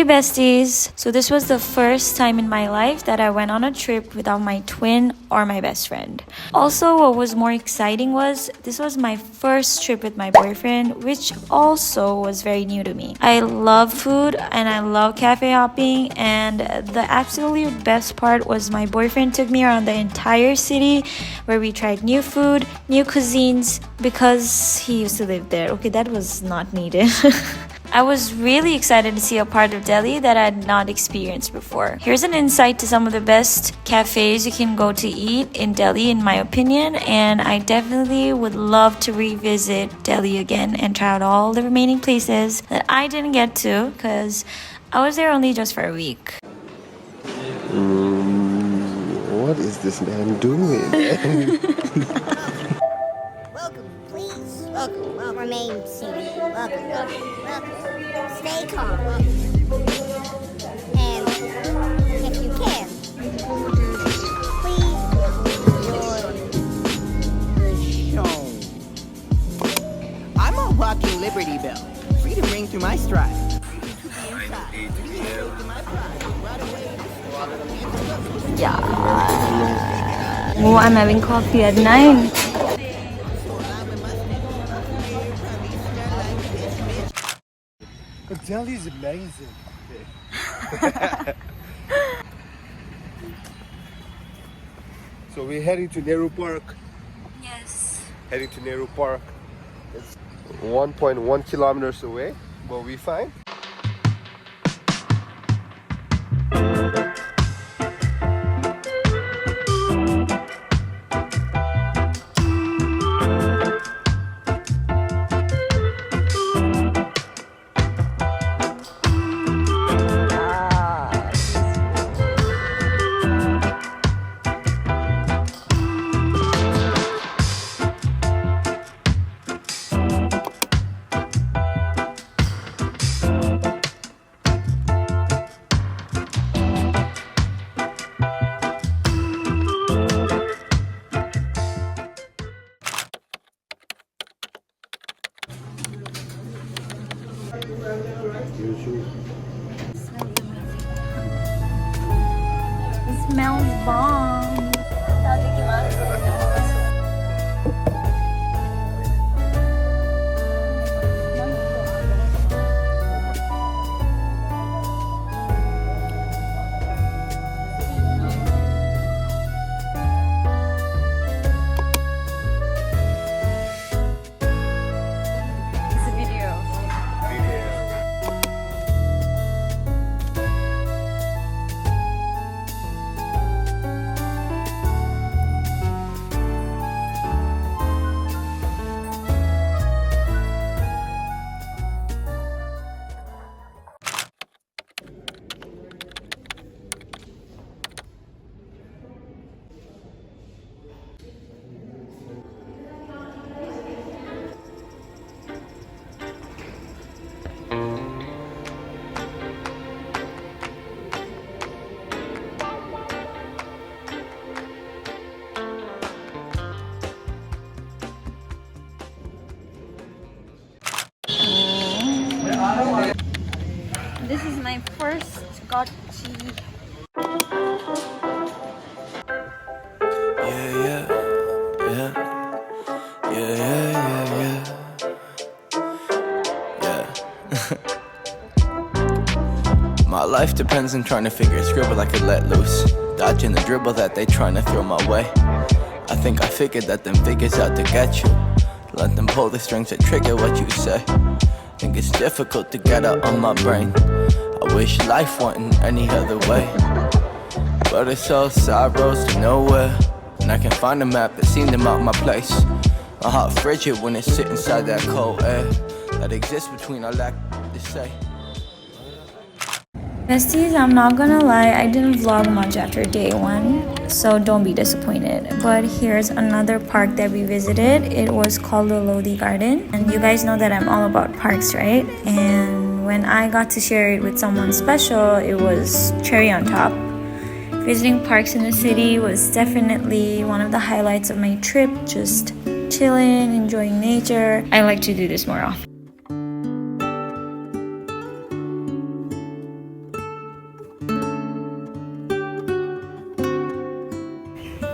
Hey besties! So this was the first time in my life that I went on a trip without my twin or my best friend. Also, what was more exciting was this was my first trip with my boyfriend, which also was very new to me. I love food and I love cafe hopping, and the absolute best part was my boyfriend took me around the entire city where we tried new food, new cuisines, because he used to live there. Okay, that was not needed. I was really excited to see a part of Delhi that I had not experienced before. Here's an insight to some of the best cafes you can go to eat in Delhi, in my opinion, and I definitely would love to revisit Delhi again and try out all the remaining places that I didn't get to because I was there only just for a week. What is this man doing? Welcome, please. Welcome. Remain seated. Welcome. Stay calm. And if you can, please enjoy the show. I'm a walking Liberty Bell, free to ring through my stride. Yeah. Oh, I'm having coffee at 9. Delhi is amazing. So we're heading to Nehru Park. Yes. Heading to Nehru Park. It's 1.1 kilometers away, but we fine. It smells bomb. This is my first Scotchy. My life depends on trying to figure a scribble I could let loose, dodging the dribble that they trying to throw my way. I think I figured that them figures out to get you. Let them pull the strings that trigger what you say. Think it's difficult to get out on my brain. I wish life wasn't any other way, but it's all side roads to nowhere, and I can find a map that seemed to mark my place. My heart frigid when it sit inside that cold air that exists between our lack to say. Besties, I'm not gonna lie, I didn't vlog much after day 1, so don't be disappointed. But here's another park that we visited. It was called the Lodi Garden, and you guys know that I'm all about parks, right? And when I got to share it with someone special, it was cherry on top. Visiting parks in the city was definitely one of the highlights of my trip. Just chilling, enjoying nature. I like to do this more often.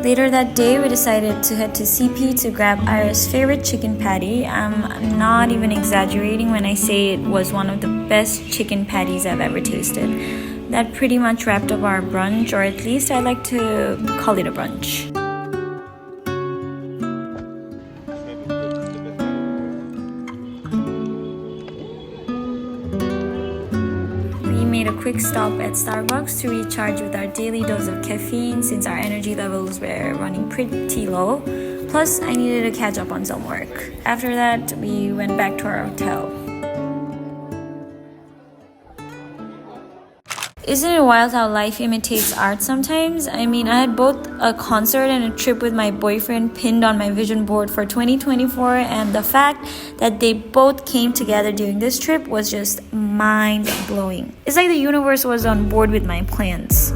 Later that day, we decided to head to CP to grab Ira's favorite chicken patty. I'm not even exaggerating when I say it was one of the best chicken patties I've ever tasted. That pretty much wrapped up our brunch, or at least I like to call it a brunch. We made a quick stop at Starbucks to recharge with our daily dose of caffeine since our energy levels were running pretty low. Plus, I needed to catch up on some work. After that, we went back to our hotel. Isn't it wild how life imitates art sometimes? I mean, I had both a concert and a trip with my boyfriend pinned on my vision board for 2024, and the fact that they both came together during this trip was just mind-blowing. It's like the universe was on board with my plans.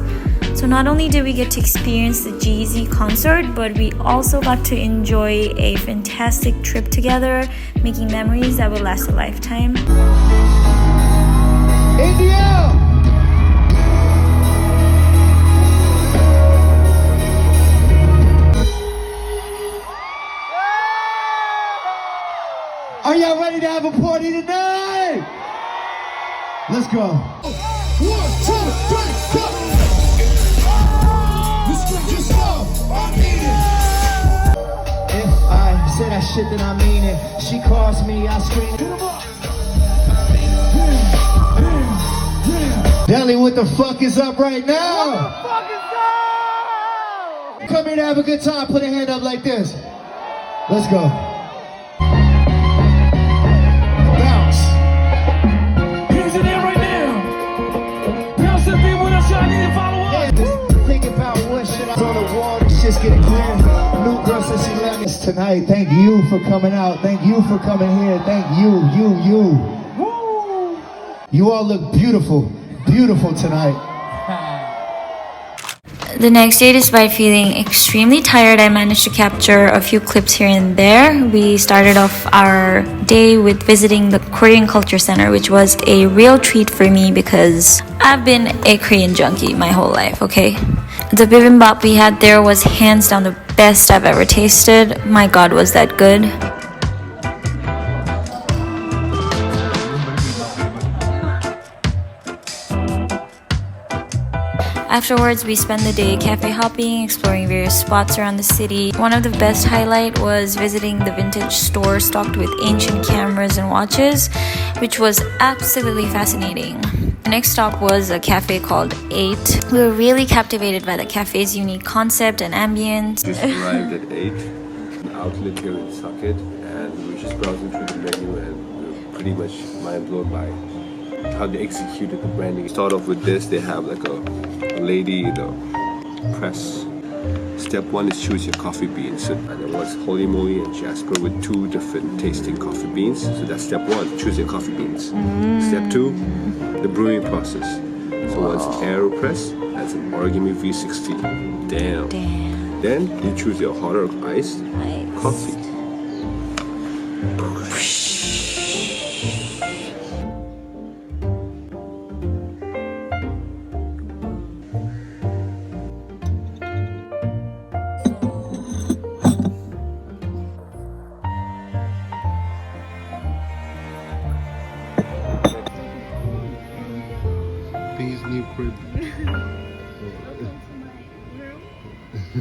So not only did we get to experience the G-Eazy concert, but we also got to enjoy a fantastic trip together, making memories that will last a lifetime. India! Are y'all ready to have a party tonight? Let's go. 1, 2, 3, go! The scripture stuff, I mean it. If I say that shit, then I mean it. She calls me, I scream. Delhi, what the fuck is up right now? What the fuck is up? Come here to have a good time. Put a hand up like this. Let's go. Just get it clear. New girl says she loves me tonight. Thank you for coming out. Thank you for coming here. Thank you. You all look beautiful. Beautiful tonight. The next day, despite feeling extremely tired, I managed to capture a few clips here and there. We started off our day with visiting the Korean Culture Center, which was a real treat for me because I've been a Korean junkie my whole life, okay? The bibimbap we had there was hands down the best I've ever tasted. My God, was that good. Afterwards, we spent the day cafe hopping, exploring various spots around the city. One of the best highlights was visiting the vintage store stocked with ancient cameras and watches, which was absolutely fascinating. The next stop was a cafe called 8. We were really captivated by the cafe's unique concept and ambience. Just arrived at 8, an outlet here in Socket, and we were just browsing through the menu and we were pretty much mind blown by how they executed the branding. Start off with this, they have like a lady, press. Step 1 is choose your coffee beans. And it was Holy Moly and Jasper with 2 different tasting coffee beans. So that's step 1, choose your coffee beans. Step 2, the brewing process. So once AeroPress has an origami V60. Damn. Then you choose your hot or iced coffee.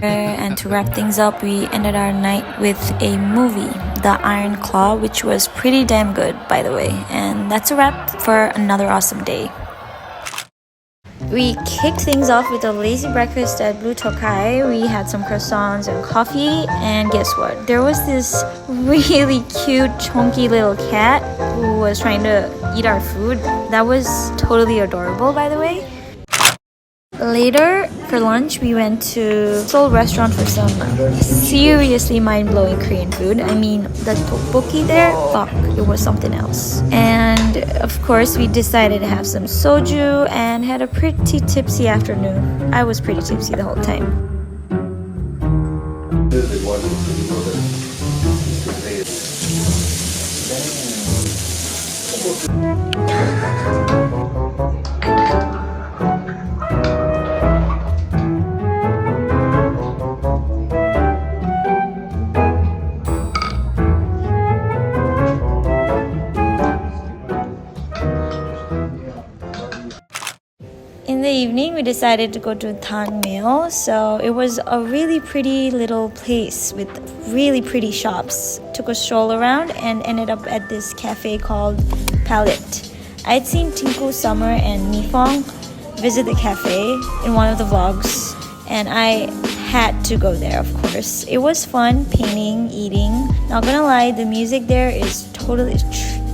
And to wrap things up, we ended our night with a movie, The Iron Claw, which was pretty damn good, by the way. And that's a wrap for another awesome day. We kicked things off with a lazy breakfast at Blue Tokai. We had some croissants and coffee, and guess what? There was this really cute, chunky little cat who was trying to eat our food. That was totally adorable, by the way. Later, for lunch, we went to Seoul restaurant for some seriously mind-blowing Korean food. I mean, the tteokbokki there, fuck, it was something else. And of course, we decided to have some soju and had a pretty tipsy afternoon. I was pretty tipsy the whole time. evening, we decided to go to Thangmil. So it was a really pretty little place with really pretty shops. Took a stroll around and ended up at this cafe called Palette. I'd seen Tinku Summer and Nifong visit the cafe in one of the vlogs, and I had to go there, of course. It was fun, painting, eating. Not gonna lie, the music there is totally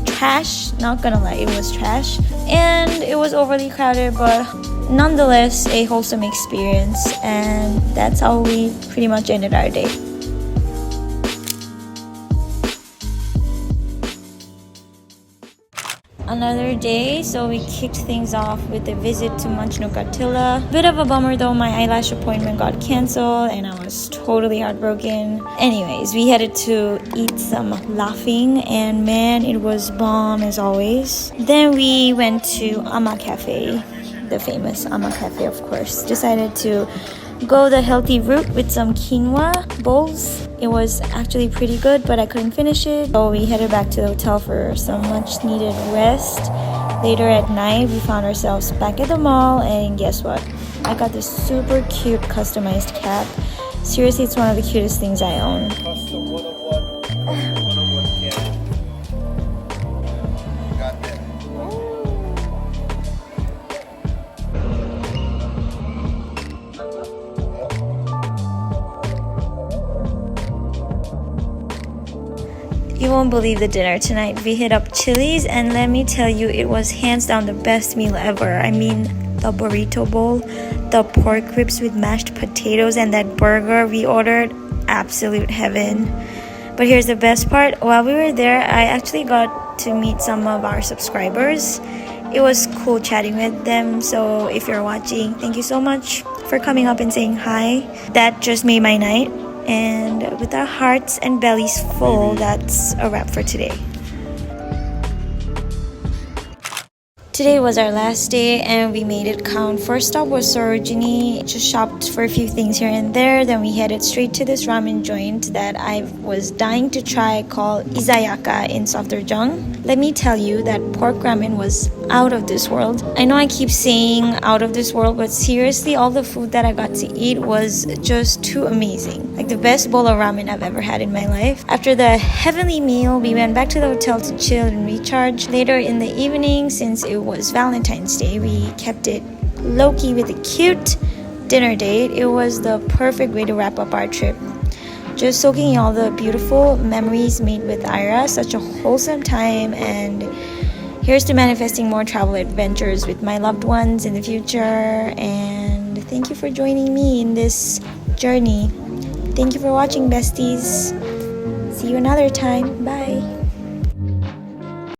trash. Not gonna lie, it was trash. And it was overly crowded, but nonetheless, a wholesome experience. And that's how we pretty much ended our day. Another day, so we kicked things off with a visit to Manchnugatilla. Bit of a bummer though, my eyelash appointment got cancelled and I was totally heartbroken. Anyways, we headed to eat some laughing and man, it was bomb as always. Then we went to Ama Cafe, the famous Ama Cafe of course. Decided to go the healthy route with some quinoa bowls. It was actually pretty good, but I couldn't finish it. So we headed back to the hotel for some much needed rest. Later at night, we found ourselves back at the mall, and guess what? I got this super cute customized cap. Seriously, it's one of the cutest things I own. Custom one-on-one cap. Got that. You won't believe the dinner tonight. We hit up Chili's and let me tell you, it was hands down the best meal ever. I mean, the burrito bowl, the pork ribs with mashed potatoes, and that burger we ordered, absolute heaven. But here's the best part. While we were there, I actually got to meet some of our subscribers. It was cool chatting with them. So if you're watching, thank you so much for coming up and saying hi. That just made my night. And with our hearts and bellies full, that's a wrap for today. Today was our last day and we made it count. First stop was Sorojini. Just shopped for a few things here and there. Then we headed straight to this ramen joint that I was dying to try called Izayaka in Softerjung. Let me tell you that pork ramen was out of this world. I know I keep saying out of this world, but seriously, all the food that I got to eat was just too amazing. Like the best bowl of ramen I've ever had in my life. After the heavenly meal, we went back to the hotel to chill and recharge. Later in the evening, since it was Valentine's Day, we kept it low-key with a cute dinner date. It was the perfect way to wrap up our trip. Just soaking in all the beautiful memories made with Ira. Such a wholesome time, and here's to manifesting more travel adventures with my loved ones in the future. And thank you for joining me in this journey. Thank you for watching, besties. See you another time. Bye.